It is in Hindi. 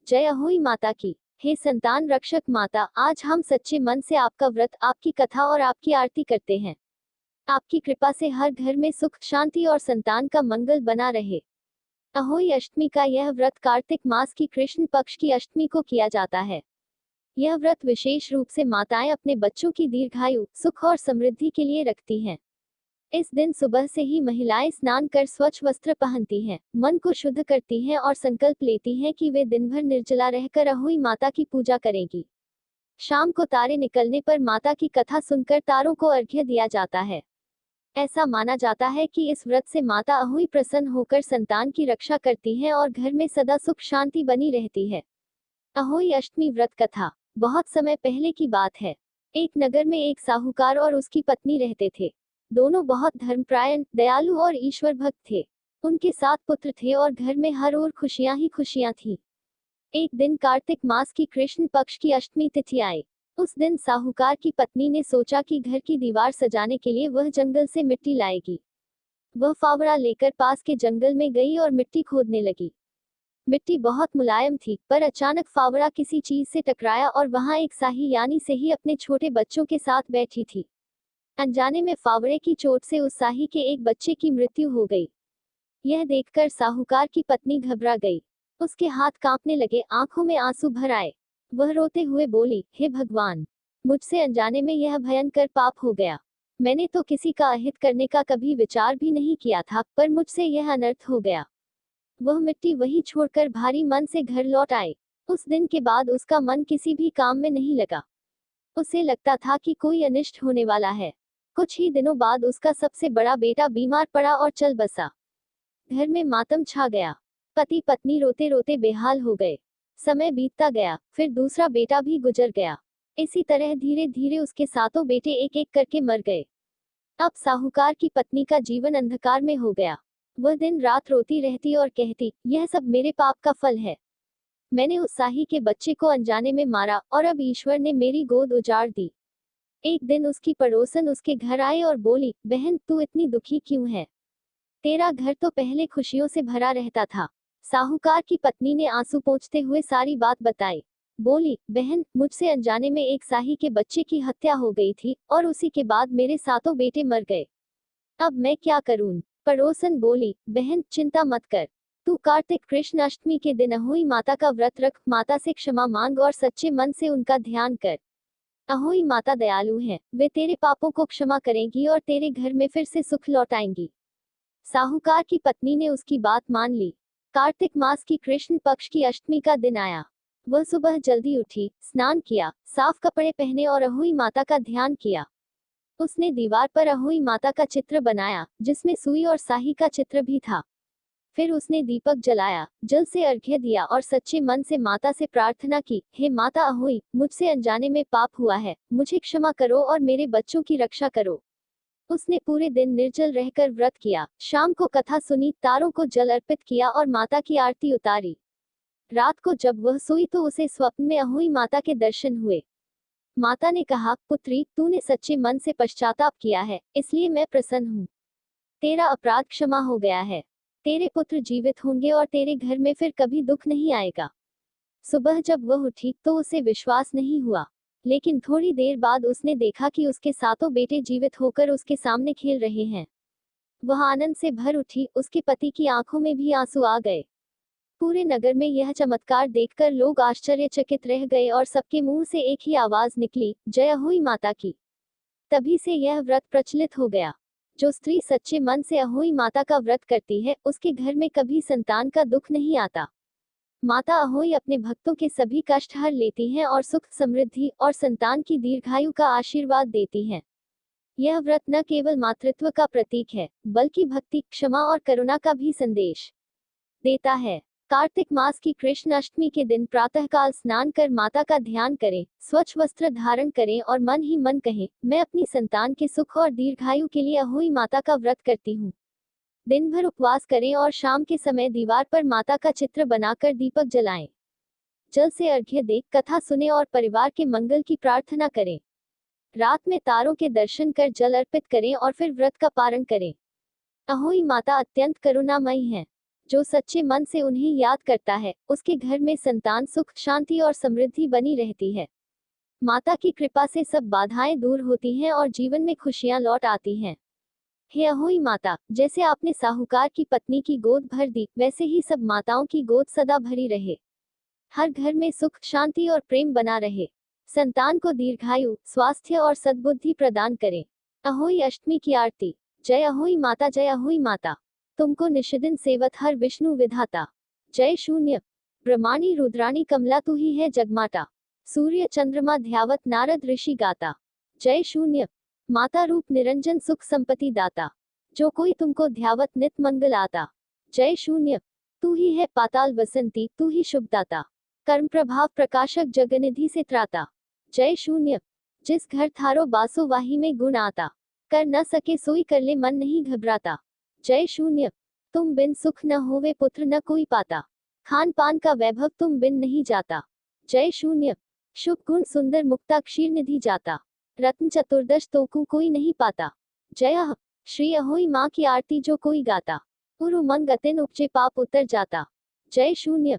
जय अहोई माता की। हे संतान रक्षक माता, आज हम सच्चे मन से आपका व्रत, आपकी कथा और आपकी आरती करते हैं। आपकी कृपा से हर घर में सुख, शांति और संतान का मंगल बना रहे। अहोई अष्टमी का यह व्रत कार्तिक मास की कृष्ण पक्ष की अष्टमी को किया जाता है। यह व्रत विशेष रूप से माताएं अपने बच्चों की दीर्घायु, सुख और समृद्धि के लिए रखती हैं। इस दिन सुबह से ही महिलाएं स्नान कर स्वच्छ वस्त्र पहनती हैं, मन को शुद्ध करती हैं और संकल्प लेती हैं कि वे दिन भर निर्जला रहकर अहोई माता की पूजा करेंगी। शाम को तारे निकलने पर माता की कथा सुनकर तारों को अर्घ्य दिया जाता है। ऐसा माना जाता है कि इस व्रत से माता अहोई प्रसन्न होकर संतान की रक्षा करती हैं और घर में सदा सुख शांति बनी रहती है। अहोई अष्टमी व्रत कथा। बहुत समय पहले की बात है। एक नगर में एक साहूकार और उसकी पत्नी रहते थे। दोनों बहुत धर्मपरायण, दयालु और ईश्वर भक्त थे। उनके 7 पुत्र थे और घर में हर ओर खुशियां ही खुशियां थी। एक दिन कार्तिक मास की कृष्ण पक्ष की अष्टमी तिथि आई। उस दिन साहूकार की पत्नी ने सोचा कि घर की दीवार सजाने के लिए वह जंगल से मिट्टी लाएगी। वह फावड़ा लेकर पास के जंगल में गई और मिट्टी खोदने लगी। मिट्टी बहुत मुलायम थी, पर अचानक फावड़ा किसी चीज से टकराया और वहां एक साही यानी सही अपने छोटे बच्चों के साथ बैठी थी। अनजाने में फावड़े की चोट से उस साही के एक बच्चे की मृत्यु हो गई। यह देखकर साहूकार की पत्नी घबरा गई। उसके हाथ कांपने लगे, आंखों में आंसू भर आए। वह रोते हुए बोली, हे भगवान, मुझसे अनजाने में यह भयंकर पाप हो गया। मैंने तो किसी का अहित करने का कभी विचार भी नहीं किया था, पर मुझसे यह अनर्थ हो गया। वह मिट्टी वहीं छोड़कर भारी मन से घर लौट आए। उस दिन के बाद उसका मन किसी भी काम में नहीं लगा। उसे लगता था कि कोई अनिष्ट होने वाला है। कुछ ही दिनों बाद उसका सबसे बड़ा बेटा बीमार पड़ा और चल बसा। घर में मातम छा गया। पति पत्नी रोते रोते बेहाल हो गए। समय बीतता गया, फिर दूसरा बेटा भी गुजर गया। इसी तरह धीरे धीरे उसके सातों बेटे एक एक करके मर गए। अब साहूकार की पत्नी का जीवन अंधकार में हो गया। वह दिन रात रोती रहती और कहती, यह सब मेरे पाप का फल है। मैंने उस साही के बच्चे को अनजाने में मारा और अब ईश्वर ने मेरी गोद उजाड़ दी। एक दिन उसकी पड़ोसन उसके घर आई और बोली, बहन तू इतनी दुखी क्यों है? तेरा घर तो पहले खुशियों से भरा रहता था। साहूकार की पत्नी ने आंसू पोंछते हुए सारी बात बताई। बोली, बहन, मुझसे अनजाने में एक साही के बच्चे की हत्या हो गई थी और उसी के बाद मेरे सातों बेटे मर गए। अब मैं क्या करूं? पड़ोसन बोली, बहन चिंता मत कर। तू कार्तिक कृष्ण अष्टमी के दिन अहोई माता का व्रत रख, माता से क्षमा मांग और सच्चे मन से उनका ध्यान कर। अहोई माता दयालु है, वे तेरे पापों को क्षमा करेंगी और तेरे घर में फिर से सुख लौटाएंगी। साहूकार की पत्नी ने उसकी बात मान ली। कार्तिक मास की कृष्ण पक्ष की अष्टमी का दिन आया। वह सुबह जल्दी उठी, स्नान किया, साफ कपड़े पहने और अहोई माता का ध्यान किया। उसने दीवार पर अहोई माता का चित्र बनाया, जिसमें सुई और साही का चित्र भी था। फिर उसने दीपक जलाया, जल से अर्घ्य दिया और सच्चे मन से माता से प्रार्थना की, हे माता अहोई, मुझसे अनजाने में पाप हुआ है, मुझे क्षमा करो और मेरे बच्चों की रक्षा करो। उसने पूरे दिन निर्जल रहकर व्रत किया, शाम को कथा सुनी, तारों को जल अर्पित किया और माता की आरती उतारी। रात को जब वह सोई तो उसे स्वप्न में अहोई माता के दर्शन हुए। माता ने कहा, पुत्री, तूने सच्चे मन से पश्चाताप किया है, इसलिए मैं प्रसन्न हूँ। तेरा अपराध क्षमा हो गया है। तेरे पुत्र जीवित होंगे और तेरे घर में फिर कभी दुख नहीं आएगा। सुबह जब वह उठी तो उसे विश्वास नहीं हुआ, लेकिन थोड़ी देर बाद उसने देखा कि उसके सातों बेटे जीवित होकर उसके सामने खेल रहे हैं। वह आनंद से भर उठी, उसके पति की आंखों में भी आंसू आ गए। पूरे नगर में यह चमत्कार देखकर लोग आश्चर्यचकित रह गए और सबके मुंह से एक ही आवाज निकली, जय अहोई माता की। तभी से यह व्रत प्रचलित हो गया। जो स्त्री सच्चे मन से अहोई माता का व्रत करती है, उसके घर में कभी संतान का दुख नहीं आता। माता अहोई अपने भक्तों के सभी कष्ट हर लेती हैं और सुख, समृद्धि और संतान की दीर्घायु का आशीर्वाद देती हैं। यह व्रत न केवल मातृत्व का प्रतीक है, बल्कि भक्ति, क्षमा और करुणा का भी संदेश देता है। कार्तिक मास की कृष्ण अष्टमी के दिन प्रातःकाल स्नान कर माता का ध्यान करें, स्वच्छ वस्त्र धारण करें और मन ही मन कहें, मैं अपनी संतान के सुख और दीर्घायु के लिए अहोई माता का व्रत करती हूँ। दिन भर उपवास करें और शाम के समय दीवार पर माता का चित्र बनाकर दीपक जलाएं। जल से अर्घ्य दें, कथा सुने और परिवार के मंगल की प्रार्थना करें। रात में तारों के दर्शन कर जल अर्पित करें और फिर व्रत का पारण करें। अहोई माता अत्यंत करुणामयी है। जो सच्चे मन से उन्हें याद करता है, उसके घर में संतान, सुख, शांति और समृद्धि बनी रहती है। माता की कृपा से सब बाधाएं दूर होती हैं और जीवन में खुशियां लौट आती हैं। हे अहोई माता, जैसे आपने साहूकार की पत्नी की गोद भर दी, वैसे ही सब माताओं की गोद सदा भरी रहे। हर घर में सुख, शांति और प्रेम बना रहे। संतान को दीर्घायु, स्वास्थ्य और सद्बुद्धि प्रदान करें। अहोई अष्टमी की आरती। जय अहोई माता, जय अहोई माता। तुमको निशिदिन सेवत हर विष्णु विधाता। जय शून्य ब्रह्माणी रुद्राणी कमला, तू ही है जगमाता। सूर्य चंद्रमा ध्यावत नारद ऋषि गाता। जय शून्य माता रूप निरंजन, सुख संपत्ति दाता। जो कोई तुमको ध्यावत नित मंगल आता। जय शून्य तू ही है पाताल वसंती, तू ही शुभदाता। कर्म प्रभाव प्रकाशक, जगनिधि से त्राता। जय शून्य जिस घर थारो बासो, वाही में गुण आता। कर न सके सोई, कर ले मन नहीं घबराता। जय शून्य तुम बिन सुख न होवे, पुत्र न कोई पाता। खान पान का वैभव तुम बिन नहीं जाता। जय शून्य शुभ गुण सुंदर, मुक्ता क्षीर निधि जाता। रत्न चतुर्दश तोकू कोई नहीं पाता। जय अह श्री अहोई माँ की आरती जो कोई गाता। पुरु मंग अतिन उपजे पाप उतर जाता। जय शून्य